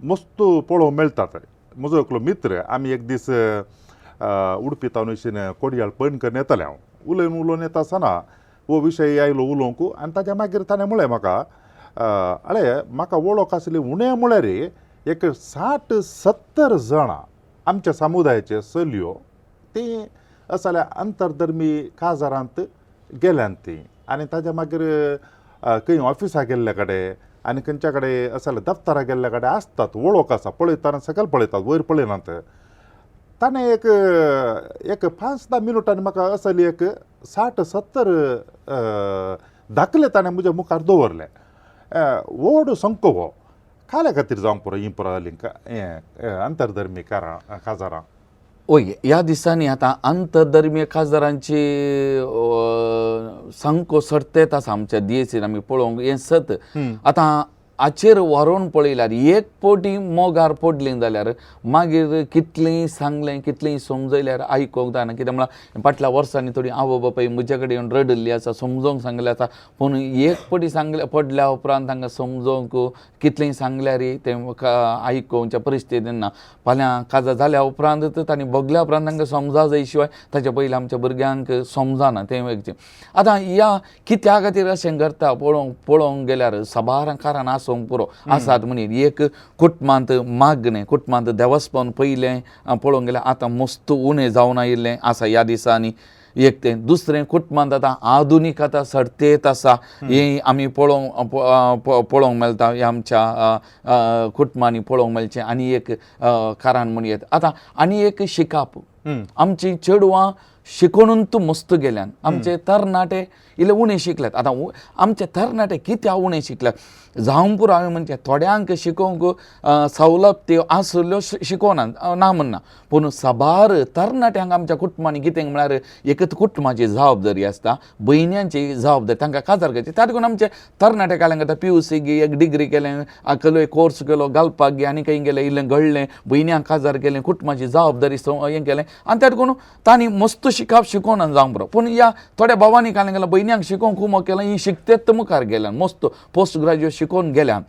मस्त पळोवंक मेळटात. म्हजो एकलो मित्र, आमी एक दीस उडपी तावनशीन कोडयाळ पैण करून येतालें. हांव उलोवन येता आसतना हो विशय आयलो उलोवंक आनी ताच्या मागीर ताणें म्हळें म्हाका, म्हाका वळख आसली उणें म्हळ्यार एक 60-70 जाणां आमच्या समुदायाचे चलयो ती असल्या आंतरधर्मी काजारांत गेल्यांत ती. आनी ताच्या मागीर खंय ऑफिसाक गेल्ले कडेन आनी खंयच्या कडेन असल्या दफ्तराक गेल्ले कडेन आसतात, वळख आसा, पळयतना सकयल पळयतात, वयर पळयनात. ताणें एक 5-10 मिनटांनी म्हाका असली एक 60-70 दाखले ताणें म्हज्या मुखार दवरले. व्हड संख्य हो खाल्या खातीर जावंक पुरो ही पुरो आंतरधर्मी काजारां. ओय, ह्या दिसांनी आतां आंतरधर्मीय काजारांची संख्या सडतेत आसा आमच्या DSCन आमी पळोवंक हें सत. आतां हाचेर व्हरून पळयल्यार एक पोटी मोगार पडली जाल्यार मागीर कितलेंय सांगलें कितलेंय समजयल्यार आयकोंक जायना. कित्याक म्हळ्यार फाटल्या वर्सांनी थोडी आवय बापाय म्हजे कडेन येवन रडल्ली आसा, समजोवंक सांगलें आसा. पूण एक पटी सांगले पडल्या उपरांत तांकां समजोवंक कितलेंय सांगल्यारय तें आयकोवच्या परिस्थितीन ना. फाल्यां काजार जाल्या उपरांत तांणी बगल्या उपरांत तांकां समजा जाय शिवाय ताच्या पयलीं आमच्या भुरग्यांक समजना तें वेगचें. आतां ह्या कित्या खातीर अशें करता पळोवंक गेल्यार साबार कारण आसूंक पुरो आसात. म्हणीर एक कुटुंबांत मागणें, कुटुंबांत देवस्पन पयलें पळोवंक गेल्यार आतां मस्त उणें जावन आयिल्लें आसा ह्या दिसांनी. एक तें. दुसरें कुटुंबांत आतां आधुनीक आतां सर्तेत आसा हें आमी पळोवंक मेळटा. ह्या आमच्या कुटुंबांनी पळोवंक मेळचें आनी एक कारण म्हणून येता. आतां आनी एक शिकाप. आमचीं चेडवां शिकोवनूच मस्त गेल्यान. आमचे तरणाटे इल्ले उणें शिकल्यात. आतां आमचे तरणाटे कित्याक उणें शिकल्यात जावं पुरो हांवें म्हणचें थोड्यांक शिकोवंक सवलती आसल्यो शिकोवनात ना म्हणना. पूण साबार तरणाट्यांक आमच्या कुटुंबांनी कितें म्हळ्यार एकच कुटुंबाची जबाबदारी आसता, भयण्यांची जबाबदारी तांकां काजार करची. त्या देखून आमचे तरणाटे काल्यांक आतां PUC गी एक डिग्री केलें, केलो एक कोर्स केलो, घालपाक गे आनी खंय गेलें, इल्लें घडलें, भयण्यांक काजार केलें, कुटुंबाची जबाबदारी हें केलें आनी त्या देखून तांणी मस्त शिकप शिकोवना जावं बरो. पूण ह्या थोड्या भावांनी काल्यांक गेल्यां भयण्यांक शिकोवंक खूब केलां, ही शिकतेत मुखार गेल्यान मस्त पोस्ट ग्रॅज्युएट शिकोवन गेल्यान.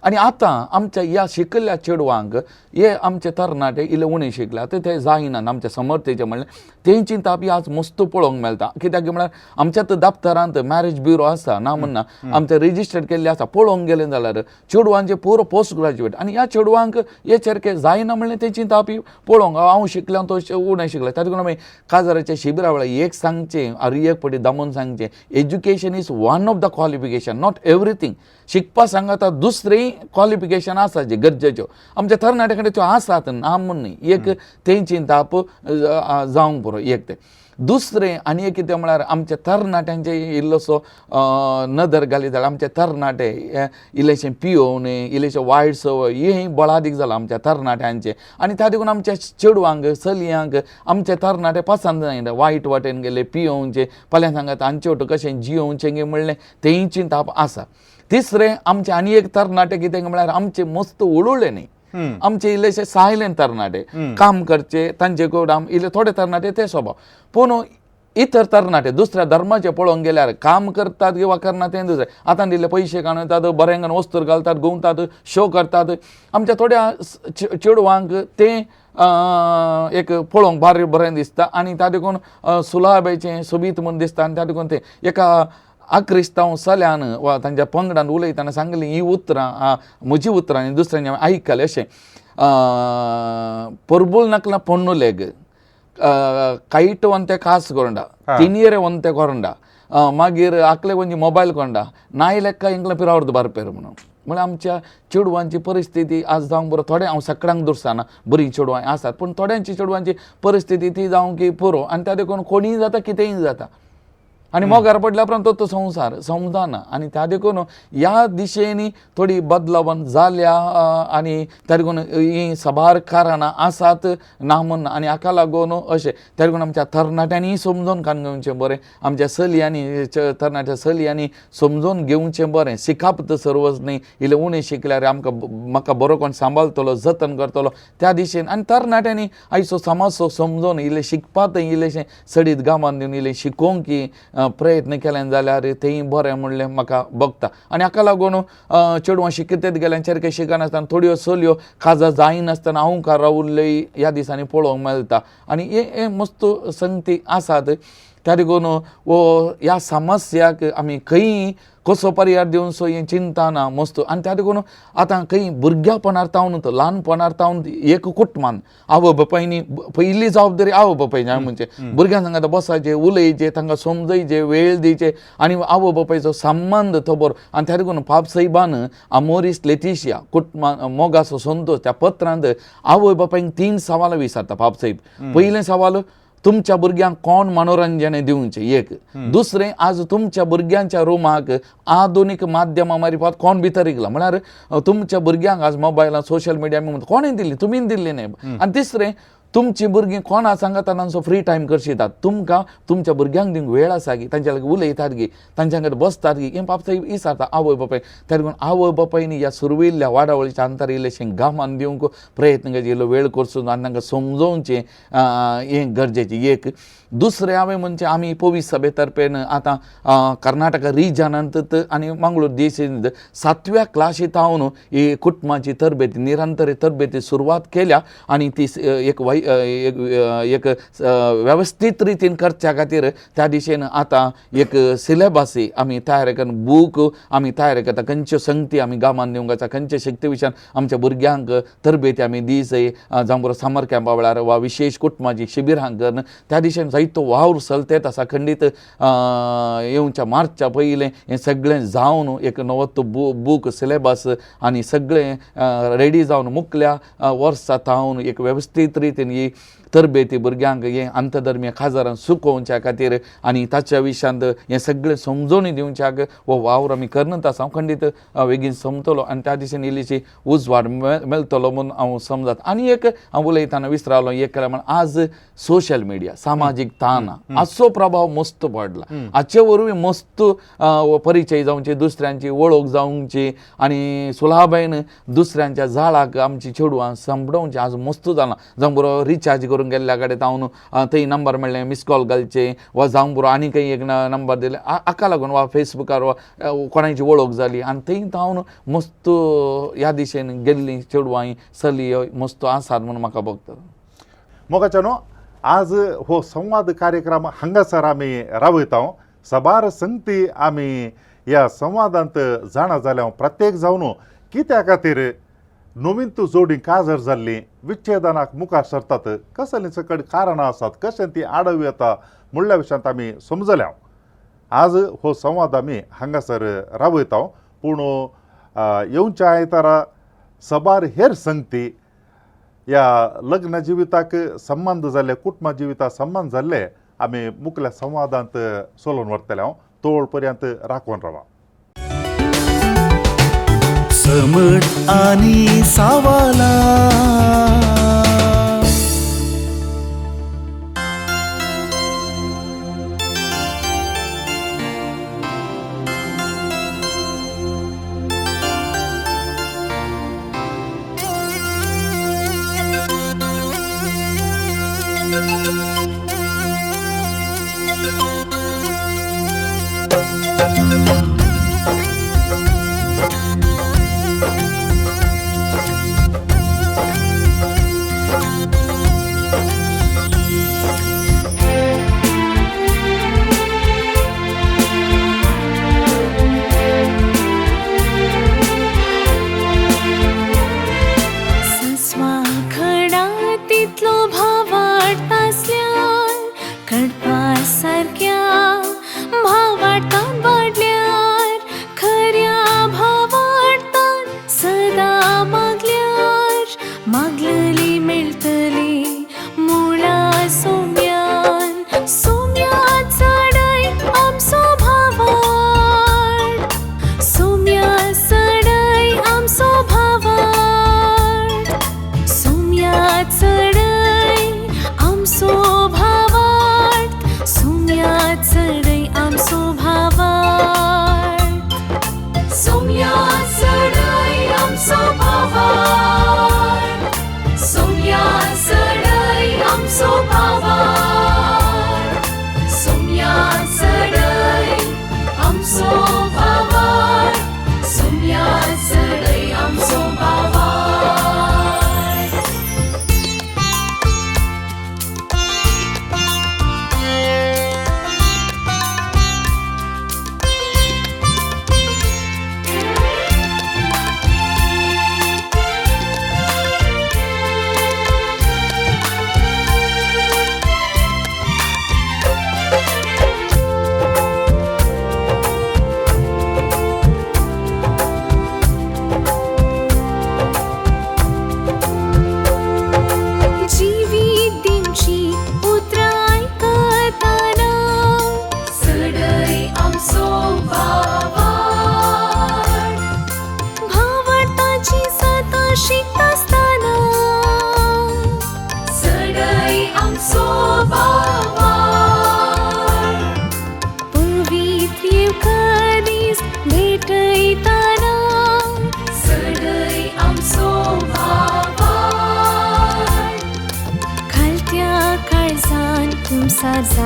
आनी आतां आमच्या ह्या शिकल्ल्या चेडवांक हे आमचे तरणाटे इल्ले उणें शिकल्यात ते जायनात. आमच्या समर्थेचें म्हणलें तेंची तापी आज मस्त पळोवंक मेळटा. कित्याक म्हळ्यार आमच्याच दफ्तरांत मॅरेज ब्युरो आसा ना म्हणना, आमचे रेजिस्टर्ड केल्ले आसा. पळोवंक गेलें जाल्यार चेडवांचे पुरो पोस्ट ग्रॅज्युएट आनी ह्या चेडवांक हे चेरके जायना म्हणलें तेंची तापी पळोवंक हांव शिकलें तो उणें शिकलें. त्या देखून आमी काजाराच्या शिबिरा वेळार एक सांगचें आनी एक पटी दामून सांगचें, education is one of the qualification, not everything. शिकपा सांगता दुसरें क्वॉलिफिकेशन आसा जे गरजेच्यो आमच्या तरणाट्या कडेन त्यो आसात ना म्हूण न्ही. एक तेंची ताप जावंक पुरो एक तें. दुसरें आनी एक कितें म्हळ्यार आमच्या तरणाट्यांचे इल्लोसो नदर घाली जाल्यार आमचे तरणाटे इल्लेशें पियोवनी, इल्लेशें वायट संवय हें बळादीक जालां आमच्या तरणाट्यांचे. आनी त्या देखून आमच्या चेडवांक चलयांक आमचे तरणाटे पसंद जायना. वायट वाटेन गेले, पियोवचे, फाल्यां सांगात तांचे वटू कशें जियोवचें गे म्हणलें तेंची ताप आसा. तिसरें आमचे आनी एक तरणाटे कितें म्हळ्यार आमचे मस्त उलोवले न्ही. आमचे इल्लेशे सायलेंट तरणाटे काम करचे तांचे कडून इल्ले थोडे तरणाटे ते स्वभाव. पूण इतर तरणाटे दुसऱ्या धर्माचे पळोवंक गेल्यार काम करतात किंवा करना तें दुसरें. आतां दिल्ले पयशे काणयतात, बरेंगान वस्तूर घालतात, घुंवतात, शो करतात. आमच्या थोड्या चेडवांक तें एक पळोवंक बरें दिसता आनी त्या देखून सुलाभेचें सोबीत म्हूण दिसता. आनी त्या देखून तें एका क्रिस्तांव चल्यान वा तांच्या पंगडान उलयतना सांगलीं ही उतरां म्हजी उतरां आनी दुसऱ्यांनी हांवें आयकलें अशें. పొర్బుల్ నకల పొన్నులేగ్ ಕೈಟ್ ಒಂತೆ ಕಾಸು ಕೊಂಡ ತಿನಿಯರೆ ಒಂತೆ ಕೊರಂಡ मागीर आकले ಒಂಜಿ ಮೊಬೈಲ್ ಕೊಂಡ ನಾಯಿ ಲೆಕ್ಕ ಇಂಗ್ಲ ಪಿರಾವರ್ದು ಬರ್ಪೇರು म्हणून म्हणजे आमच्या चेडवांची परिस्थिती आज जावंक बरो. थोडे हांव सगळ्यांक दुरसाना बरीं चेडवां आसात पूण थोड्यांची चेडवांची परिस्थिती ती जावं की पुरो आनी त्या देखून कोणीय जाता कितेंय जाता आनी मोगार पडल्या उपरांत तो संवसार समजना. आनी त्या देखून ह्या दिशेनी थोडी बदलावन जाल्या आनी त्या देखून ही सबार कारणां आसात ना म्हूण. आनी हाका लागून अशें त्या देखून आमच्या तरणाट्यांनी समजून घेवचें बरें, आमच्या चलयांनी तरणाट्या चलयांनी समजून घेवचें बरें. शिकप तर सर्वच न्ही, इल्लें उणें शिकल्यार आमकां म्हाका बरो कोण सांबाळटलो जतन करतलो त्या दिशेन. आनी तरणाट्यांनी आयचो समाज समजून इल्लें शिकपाक इल्लेशें सडीत गामान दिवन इल्लें शिकोवंक की प्रयत्न केले जाल्यार तेंय बरें म्हणलें म्हाका बगता. आनी हाका लागून चेडवां शिकयत गेल्यांचेर काही शिकनासतना थोड्यो चलयो काजार जायनासतना हांवकार रावुल्ल्योय ह्या दिसांनी पळोवंक मेळटा. आनी हे मस्त संगती आसात. त्या देखून ह्या समस्याक आमी खंय कसो पर्याय दिवन सो हें चिंता ना मस्त. आनी त्या देखून आतां खंय भुरग्यापणार तावन ल्हानपणार तावन एक कुटुंबान आवय बापायनी पयली जबाबदारी आवय बापायची म्हणजे भुरग्यां सांगात बसायचे, उलयचे, तांकां समजयचे, वेळ दिवचे आनी आवय बापायचो संबंद तो बरो. आनी त्या देखून पाप साहेबान अमोरिस लेटिशिया कुटुंबान मोगाचो संतोश त्या पत्रांत आवय बापायक 3 सवाल विचारता पाप साहेब. पयलें सवाल तुमच्या भुरग्यांक कोण मनोरंजन दिवचें एक. दुसरें आज तुमच्या भुरग्यांच्या रुमाक आधुनीक माध्यमा मार्फत कोण भितर येयला म्हळ्यार तुमच्या भुरग्यांक आज मोबायलां सोशल मिडिया कोणें दिल्ली तुमीन दिल्ली न्ही. आनी तिसरें तुमची भुरगीं कोणा सांगता फ्री टायम करशितात तुमकां तुमच्या भुरग्यांक दिवंक वेळ आसा गी तांच्या लागीं उलयतात गी तांच्या कडेन बसतात गी हें बाबा विचारता आवय बापाय त्या लागून आवय बापायनी ह्या सुरविल्ल्या वाडावळीच्या अंतर इल्लेशें गामान दिवंक प्रयत्न करचे इल्लो वेळ करचो आनी तांकां समजोवचें हें गरजेचें एक दुसरें हांवें म्हणजे आमी पोवीस सभे तर्फेन आतां कर्नाटका रिजनांत आनी मंगळूर देशांत 7व्या क्लासीत हांव ही कुटुंबाची तरबेती निरंतर तरबेती सुरवात केल्या आनी ती एक वेवस्थीत रितीन करच्या खातीर त्या दिशेन आतां एक सिलेबस आमी तयार करून बूक आमी तयार करता खंयच्यो संगती आमी गांवांत दिवंक आसा खंयच्या शक्ती विशयान आमच्या भुरग्यांक तरबेती आमी दीस जावं बरो समर कॅम्पा वेळार वा विशेश कुटुंबाची शिबिरां करून त्या दिशेन जायतो वावर चलतेत आसा खंडीत येवच्या मार्चच्या पयलें हें सगळें जावन एक नवो बूक सिलेबस आनी सगळें रेडी जावन मुखल्या वर्सा थावन एक वेवस्थीत रितीन ही तरबेती भुरग्यांक हें आंतरधर्मीय खाजारान सुकोवच्या खातीर आनी ताच्या विशयांत हें सगळें समजोवणी दिवच्याक हो वावर आमी करनत आसा हांव खंडीत बेगीन समतलो आनी त्या दिशेन इल्लीशी उजवाड मेळटलो म्हूण हांव समजत आनी एक हांव उलयतना विसरालो एक केलें म्हण आज सोशल मिडिया सामाजीक ताण हाचो प्रभाव मस्त पडला हाचे वरवीं मस्त परिचय जावचे दुसऱ्यांची वळख जावची आनी सुलभायेन दुसऱ्यांच्या जाळाक आमची चेडवां सांपडोवची आज मस्त जालां जावं बरो रिचार्ज करून गेल्ल्या कडेन हांव थंय नंबर मेळ्ळें मिस कॉल घालचे वा जावं बरो आनी खंय एक नंबर दिले हाका लागून वा फेसबुकार वा कोणाची वळख जाली आनी थंय हांव मस्त ह्या दिशेन गेल्लीं चेडवां चली मस्त आसात म्हूण म्हाका भोगता मोगाच्यानो आज हो संवाद कार्यक्रम हांगासर आमी राबयता सबार संगती आमी ह्या संवादांत जाणा जाल्या प्रत्येक जावन कित्या खातीर नवीन तूं जोडी काजर जाल्ली विच्छेदनाक मुखार सरतात कसलीं सकट कारणां आसात कशें ती आडव येता म्हणल्या विशयांत आमी समजल्या आज हो संवाद आमी हांगासर राबयता पूण येवच्या आयतारा सबार हेर संगती ह्या लग्न जिविताक संबंध जाल्ले कुटुंब जिविता संबंध जाल्ले आमी मुखल्या संवादांत चलोवन व्हरतले तोळ पर्यंत राखून रावा समट आणि सावाला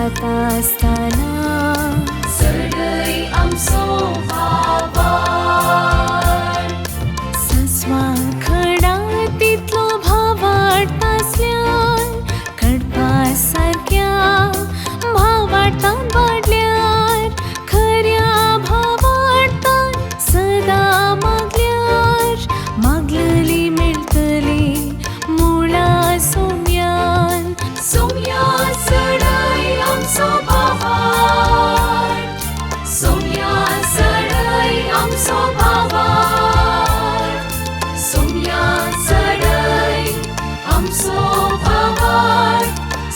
जाता असताना सडई आमचो भावार सस्वा खडा तितलो भाव वाटतासल्यान कडपा सारक्या भाव वाटतान वाडल्यार खऱ्या भाव वाटतान सदा मागल्यार मागलेली मेळटली मुळा सोम्यान सोम्या सडई आमचो भावार सोम्या सडई आमचो भावार सोम्या सडई आमचो भावार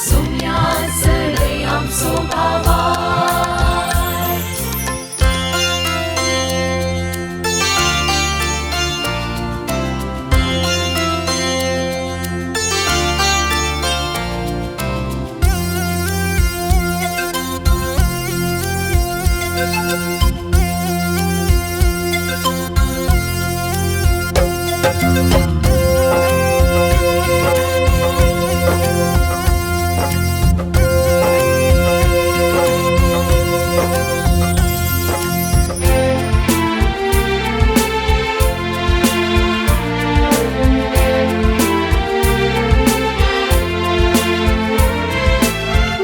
सोम्या सडई आमचो भावार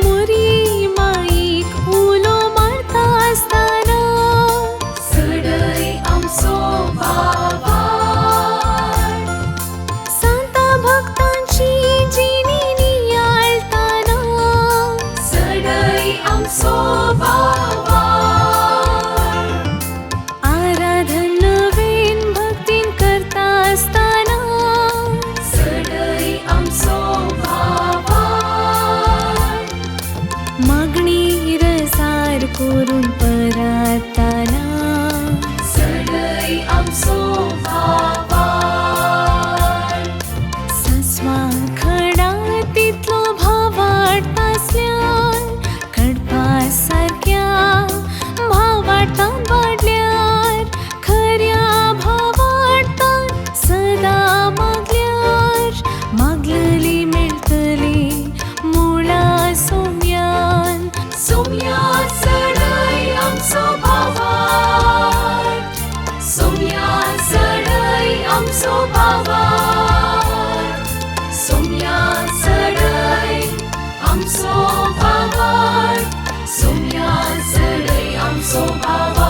मुरी माईक उलो मारता असताना सडई आमचो भावार सांता भक्तांची जिणी नियाळताना सडई आमचो भावार आराधन नवीन भक्तीन करता असताना सडई आमचो भावार मागणी रसार करून परताना सडई आमचो भावार सस्वा खडा तितलो भाव वाटतासल्यान कडपा सारक्या भाव वाटतान वाडल्यार खऱ्या भाव वाटतान सदा मागल्यार मागलेली मेळटली मुळा सोम्यान सोम्या सडई आमचो भावार सोम्या सडई आमचो भावार सोम्या सडई आमचो भावार सोम्या सडई आमचो भावार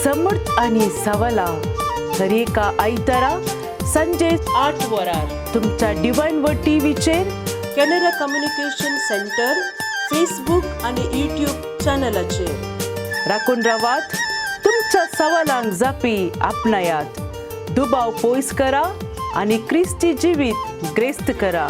समर्थ आणि सवाला दर एका आयतारा संजे 8 वरार तुमच्या डिवाइन वर्ड टीव्हीचेर कॅनरा कम्युनिकेशन सेंटर फेसबुक आणि यूट्यूब चॅनलाचेर राखून रावात. तुमच्या सवालांक जापी आपणायात. दुबाव पयस करा आणि क्रिस्ती जिवीत ग्रेस्त करा.